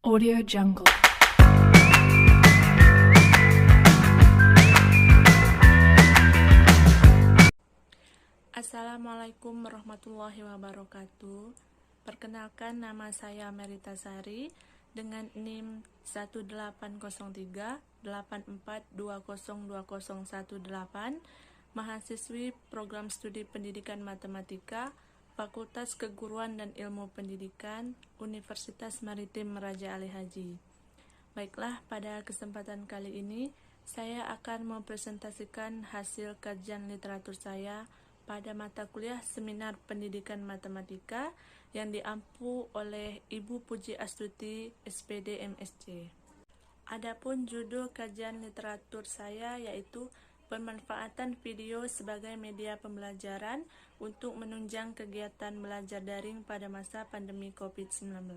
Audio Jungle. Assalamualaikum warahmatullahi wabarakatuh. Perkenalkan, nama saya Merita Sari dengan NIM 180384202018, mahasiswi Program Studi Pendidikan Matematika, Fakultas Keguruan dan Ilmu Pendidikan, Universitas Maritim Raja Ali Haji. Baiklah, pada kesempatan kali ini saya akan mempresentasikan hasil kajian literatur saya pada mata kuliah Seminar Pendidikan Matematika yang diampu oleh Ibu Puji Astuti, SPD MSc. Adapun judul kajian literatur saya yaitu Pemanfaatan video sebagai media pembelajaran untuk menunjang kegiatan belajar daring pada masa pandemi COVID-19.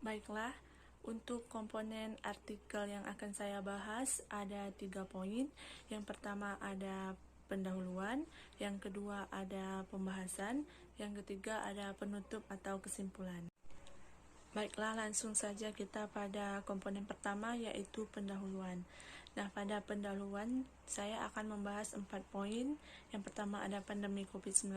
Baiklah, untuk komponen artikel yang akan saya bahas ada 3 poin. Yang pertama ada pendahuluan, yang kedua ada pembahasan, yang ketiga ada penutup atau kesimpulan. Baiklah, langsung saja kita pada komponen pertama yaitu pendahuluan. Nah, pada pendahuluan saya akan membahas 4 poin. Yang pertama ada pandemi COVID-19,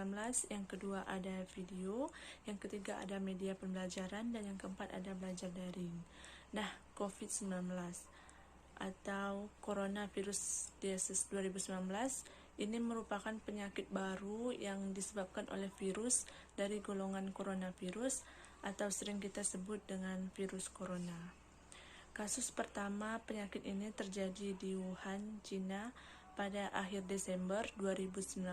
yang kedua ada video, yang ketiga ada media pembelajaran, dan yang keempat ada belajar daring. Nah, COVID-19 atau Coronavirus Disease 2019 ini merupakan penyakit baru yang disebabkan oleh virus dari golongan coronavirus atau sering kita sebut dengan virus corona. Kasus pertama penyakit ini terjadi di Wuhan, Cina pada akhir Desember 2019.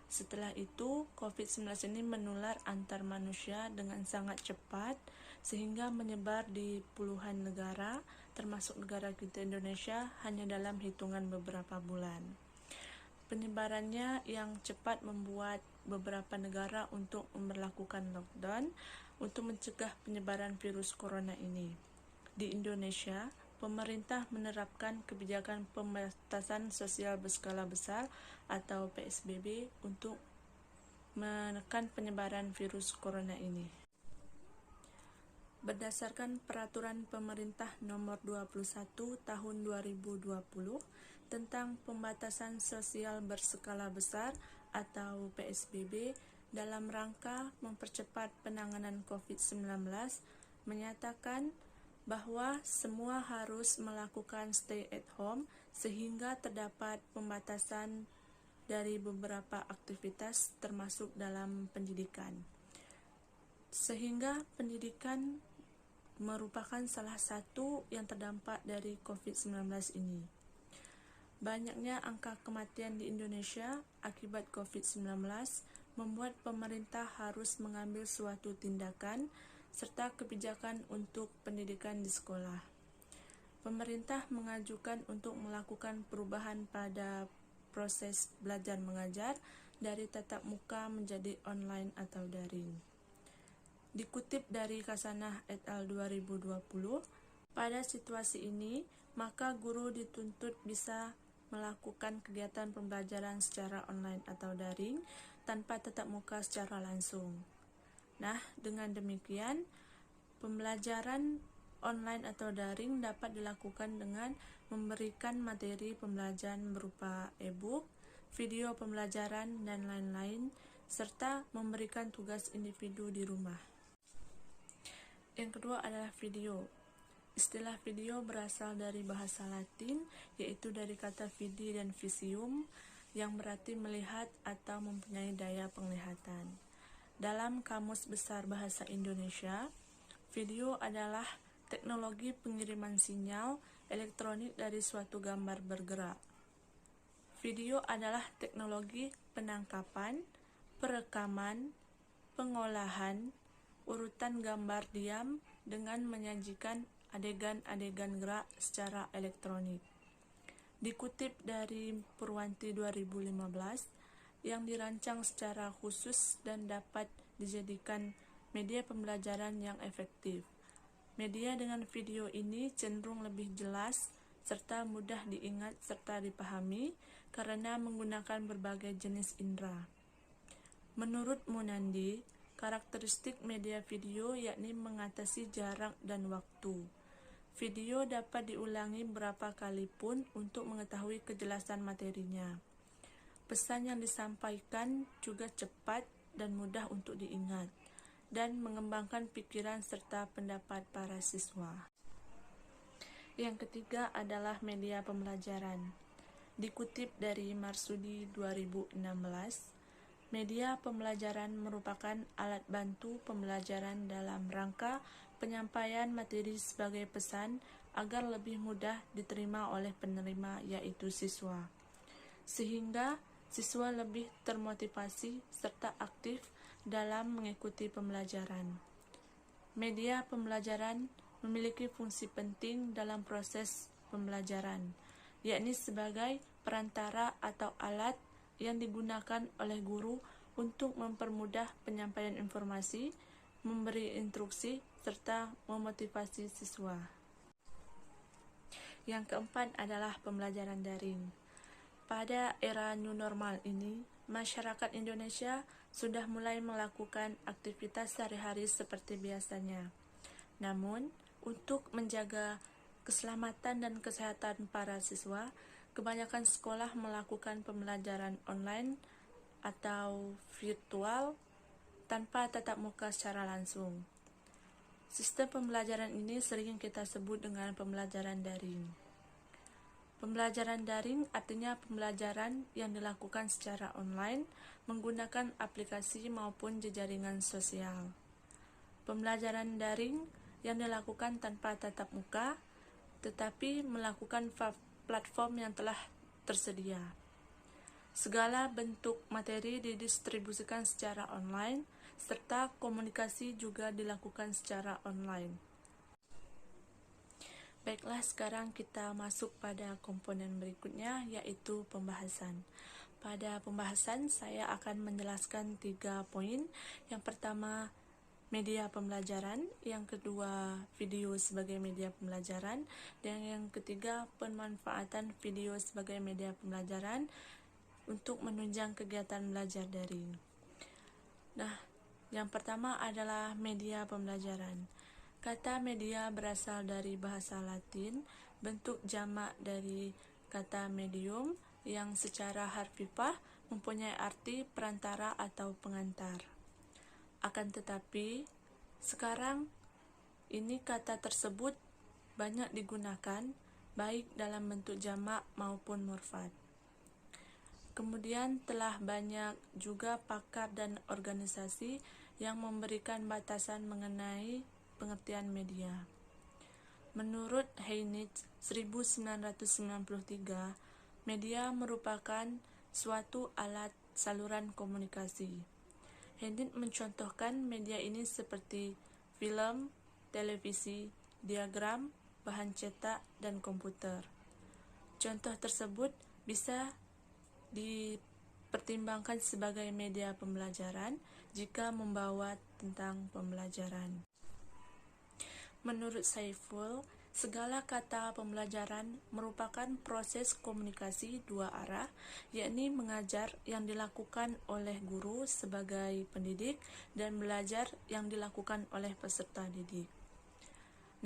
Setelah itu, COVID-19 ini menular antar manusia dengan sangat cepat sehingga menyebar di puluhan negara, termasuk negara kita Indonesia, hanya dalam hitungan beberapa bulan. Penyebarannya yang cepat membuat beberapa negara untuk memberlakukan lockdown untuk mencegah penyebaran virus corona ini. Di Indonesia, pemerintah menerapkan kebijakan pembatasan sosial berskala besar atau PSBB untuk menekan penyebaran virus corona ini. Berdasarkan peraturan pemerintah nomor 21 tahun 2020 tentang pembatasan sosial berskala besar atau PSBB dalam rangka mempercepat penanganan COVID-19 menyatakan bahwa semua harus melakukan stay at home sehingga terdapat pembatasan dari beberapa aktivitas termasuk dalam pendidikan. Sehingga pendidikan merupakan salah satu yang terdampak dari COVID-19 ini. Banyaknya angka kematian di Indonesia akibat COVID-19 membuat pemerintah harus mengambil suatu tindakan serta kebijakan untuk pendidikan di sekolah. Pemerintah mengajukan untuk melakukan perubahan pada proses belajar mengajar dari tatap muka menjadi online atau daring. Dikutip dari Kasanah et al. 2020, pada situasi ini, maka guru dituntut bisa melakukan kegiatan pembelajaran secara online atau daring tanpa tatap muka secara langsung. Nah, dengan demikian, pembelajaran online atau daring dapat dilakukan dengan memberikan materi pembelajaran berupa e-book, video pembelajaran, dan lain-lain, serta memberikan tugas individu di rumah. Yang kedua adalah video. Istilah video berasal dari bahasa Latin, yaitu dari kata vidi dan visium, yang berarti melihat atau mempunyai daya penglihatan. Dalam Kamus Besar Bahasa Indonesia, video adalah teknologi pengiriman sinyal elektronik dari suatu gambar bergerak. Video adalah teknologi penangkapan, perekaman, pengolahan, urutan gambar diam dengan menyajikan adegan-adegan gerak secara elektronik. Dikutip dari Purwanti 2015, yang dirancang secara khusus dan dapat dijadikan media pembelajaran yang efektif. Media dengan video ini cenderung lebih jelas serta mudah diingat serta dipahami karena menggunakan berbagai jenis indera. Menurut Munandi, Karakteristik media video yakni mengatasi jarak dan waktu. Video dapat diulangi berapa kali pun untuk mengetahui kejelasan materinya. Pesan yang disampaikan juga cepat dan mudah untuk diingat, dan mengembangkan pikiran serta pendapat para siswa. Yang ketiga adalah media pembelajaran. Dikutip dari Marsudi 2016, media pembelajaran merupakan alat bantu pembelajaran dalam rangka penyampaian materi sebagai pesan agar lebih mudah diterima oleh penerima, yaitu siswa, sehingga siswa lebih termotivasi serta aktif dalam mengikuti pembelajaran. Media pembelajaran memiliki fungsi penting dalam proses pembelajaran, yakni sebagai perantara atau alat yang digunakan oleh guru untuk mempermudah penyampaian informasi, memberi instruksi, serta memotivasi siswa. Yang keempat adalah pembelajaran daring. Pada era new normal ini, masyarakat Indonesia sudah mulai melakukan aktivitas sehari-hari seperti biasanya. Namun, untuk menjaga keselamatan dan kesehatan para siswa, kebanyakan sekolah melakukan pembelajaran online atau virtual tanpa tatap muka secara langsung. Sistem pembelajaran ini sering kita sebut dengan pembelajaran daring. Pembelajaran daring artinya pembelajaran yang dilakukan secara online menggunakan aplikasi maupun jejaringan sosial. Pembelajaran daring yang dilakukan tanpa tatap muka, tetapi melakukan platform yang telah tersedia. Segala bentuk materi didistribusikan secara online, serta komunikasi juga dilakukan secara online. Baiklah, sekarang kita masuk pada komponen berikutnya, yaitu pembahasan. Pada pembahasan, saya akan menjelaskan 3 poin. Yang pertama, media pembelajaran. Yang kedua, video sebagai media pembelajaran. Dan yang ketiga, pemanfaatan video sebagai media pembelajaran untuk menunjang kegiatan belajar daring. Nah, yang pertama adalah media pembelajaran. Kata media berasal dari bahasa Latin, bentuk jamak dari kata medium yang secara harfiah mempunyai arti perantara atau pengantar. Akan tetapi, sekarang ini kata tersebut banyak digunakan baik dalam bentuk jamak maupun mufrad. Kemudian telah banyak juga pakar dan organisasi yang memberikan batasan mengenai pengertian media. Menurut Heinrich 1993, media merupakan suatu alat saluran komunikasi. Heinrich mencontohkan media ini seperti film, televisi, diagram, bahan cetak, dan komputer. Contoh tersebut bisa dipertimbangkan sebagai media pembelajaran jika membawa tentang pembelajaran. Menurut Saiful, segala kata pembelajaran merupakan proses komunikasi dua arah, yakni mengajar yang dilakukan oleh guru sebagai pendidik dan belajar yang dilakukan oleh peserta didik.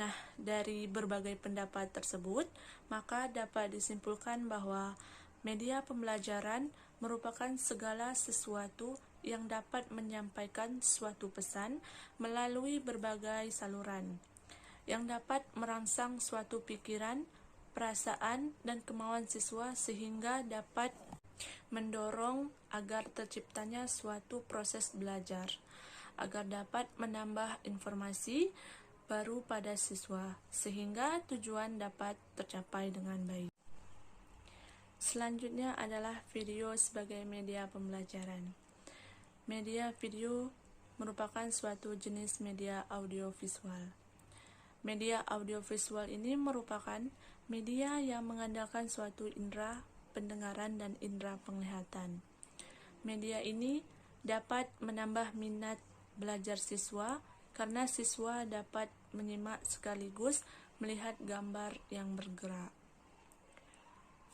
Nah, dari berbagai pendapat tersebut, maka dapat disimpulkan bahwa media pembelajaran merupakan segala sesuatu yang dapat menyampaikan suatu pesan melalui berbagai saluran, yang dapat merangsang suatu pikiran, perasaan, dan kemauan siswa sehingga dapat mendorong agar terciptanya suatu proses belajar, agar dapat menambah informasi baru pada siswa, sehingga tujuan dapat tercapai dengan baik. Selanjutnya adalah video sebagai media pembelajaran. Media video merupakan suatu jenis media audiovisual. Media audiovisual ini merupakan media yang mengandalkan suatu indera pendengaran dan indera penglihatan. Media ini dapat menambah minat belajar siswa karena siswa dapat menyimak sekaligus melihat gambar yang bergerak.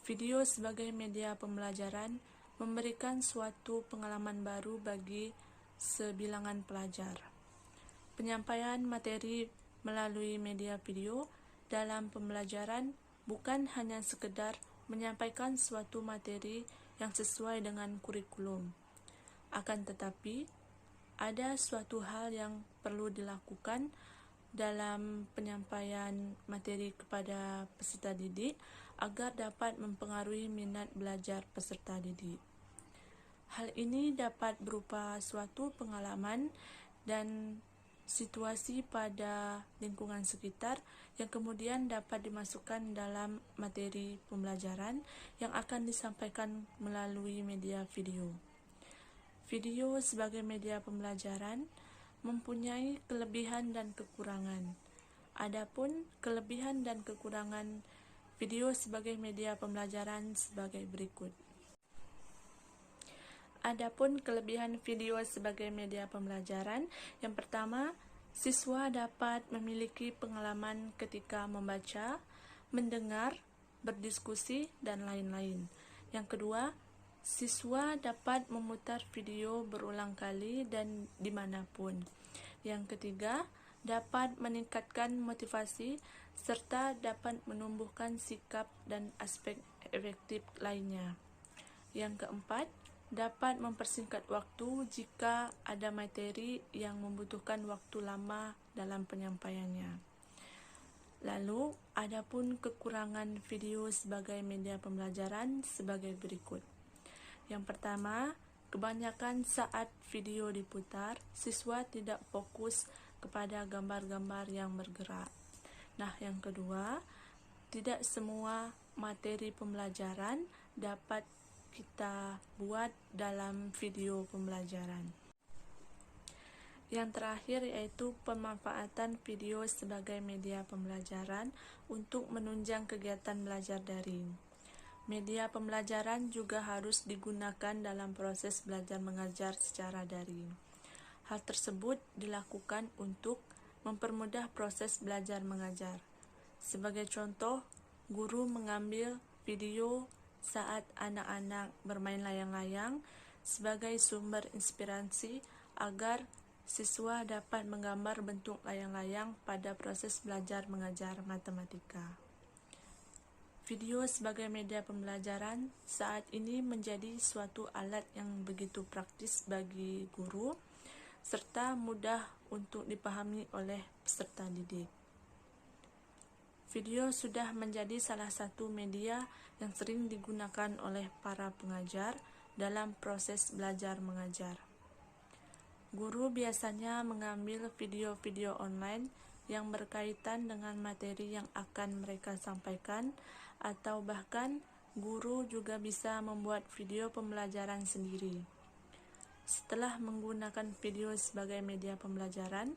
Video sebagai media pembelajaran memberikan suatu pengalaman baru bagi sebilangan pelajar. Penyampaian materi melalui media video dalam pembelajaran bukan hanya sekedar menyampaikan suatu materi yang sesuai dengan kurikulum. Akan tetapi, ada suatu hal yang perlu dilakukan dalam penyampaian materi kepada peserta didik agar dapat mempengaruhi minat belajar peserta didik. Hal ini dapat berupa suatu pengalaman dan situasi pada lingkungan sekitar yang kemudian dapat dimasukkan dalam materi pembelajaran yang akan disampaikan melalui media video. Video sebagai media pembelajaran mempunyai kelebihan dan kekurangan. Adapun kelebihan dan kekurangan video sebagai media pembelajaran sebagai berikut. Adapun kelebihan video sebagai media pembelajaran, yang pertama, siswa dapat memiliki pengalaman ketika membaca, mendengar, berdiskusi, dan lain-lain. Yang kedua, siswa dapat memutar video berulang kali dan dimanapun. Yang ketiga, dapat meningkatkan motivasi serta dapat menumbuhkan sikap dan aspek efektif lainnya. Yang keempat, dapat mempersingkat waktu jika ada materi yang membutuhkan waktu lama dalam penyampaiannya. Lalu, adapun kekurangan video sebagai media pembelajaran sebagai berikut. Yang pertama, kebanyakan saat video diputar, siswa tidak fokus kepada gambar-gambar yang bergerak. Nah, yang kedua, tidak semua materi pembelajaran dapat kita buat dalam video pembelajaran. Yang terakhir yaitu pemanfaatan video sebagai media pembelajaran untuk menunjang kegiatan belajar daring. Media pembelajaran juga harus digunakan dalam proses belajar mengajar secara daring. Hal tersebut dilakukan untuk mempermudah proses belajar mengajar. Sebagai contoh, guru mengambil video saat anak-anak bermain layang-layang sebagai sumber inspirasi agar siswa dapat menggambar bentuk layang-layang pada proses belajar mengajar matematika. Video sebagai media pembelajaran saat ini menjadi suatu alat yang begitu praktis bagi guru serta mudah untuk dipahami oleh peserta didik. Video sudah menjadi salah satu media yang sering digunakan oleh para pengajar dalam proses belajar mengajar. Guru biasanya mengambil video-video online yang berkaitan dengan materi yang akan mereka sampaikan, atau bahkan guru juga bisa membuat video pembelajaran sendiri. Setelah menggunakan video sebagai media pembelajaran,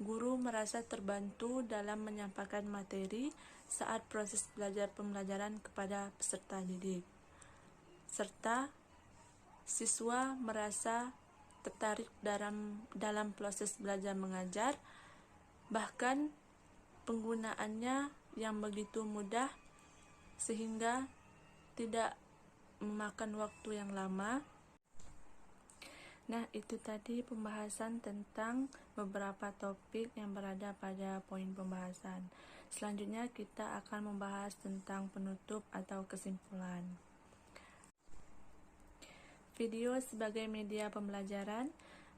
guru merasa terbantu dalam menyampaikan materi saat proses belajar pembelajaran kepada peserta didik, serta siswa merasa tertarik dalam proses belajar mengajar, bahkan penggunaannya yang begitu mudah sehingga tidak memakan waktu yang lama. Nah, itu tadi pembahasan tentang beberapa topik yang berada pada poin pembahasan. Selanjutnya kita akan membahas tentang penutup atau kesimpulan. Video sebagai media pembelajaran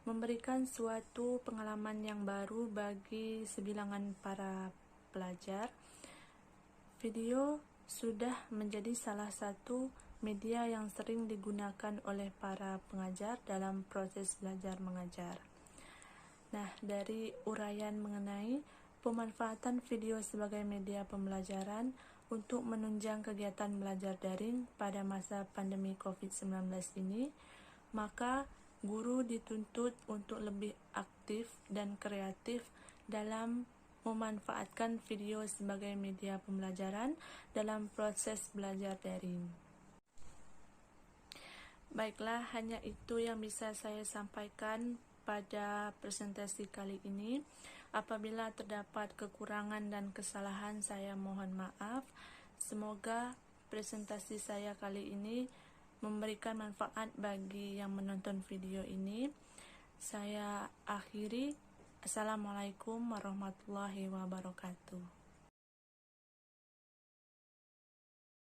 memberikan suatu pengalaman yang baru bagi sebilangan para pelajar. Video sudah menjadi salah satu media yang sering digunakan oleh para pengajar dalam proses belajar mengajar. Nah, dari uraian mengenai pemanfaatan video sebagai media pembelajaran untuk menunjang kegiatan belajar daring pada masa pandemi COVID-19 ini, maka guru dituntut untuk lebih aktif dan kreatif dalam memanfaatkan video sebagai media pembelajaran dalam proses belajar daring. Baiklah, hanya itu yang bisa saya sampaikan pada presentasi kali ini. Apabila terdapat kekurangan dan kesalahan, saya mohon maaf. Semoga presentasi saya kali ini memberikan manfaat bagi yang menonton video ini. Saya akhiri. Assalamualaikum warahmatullahi wabarakatuh.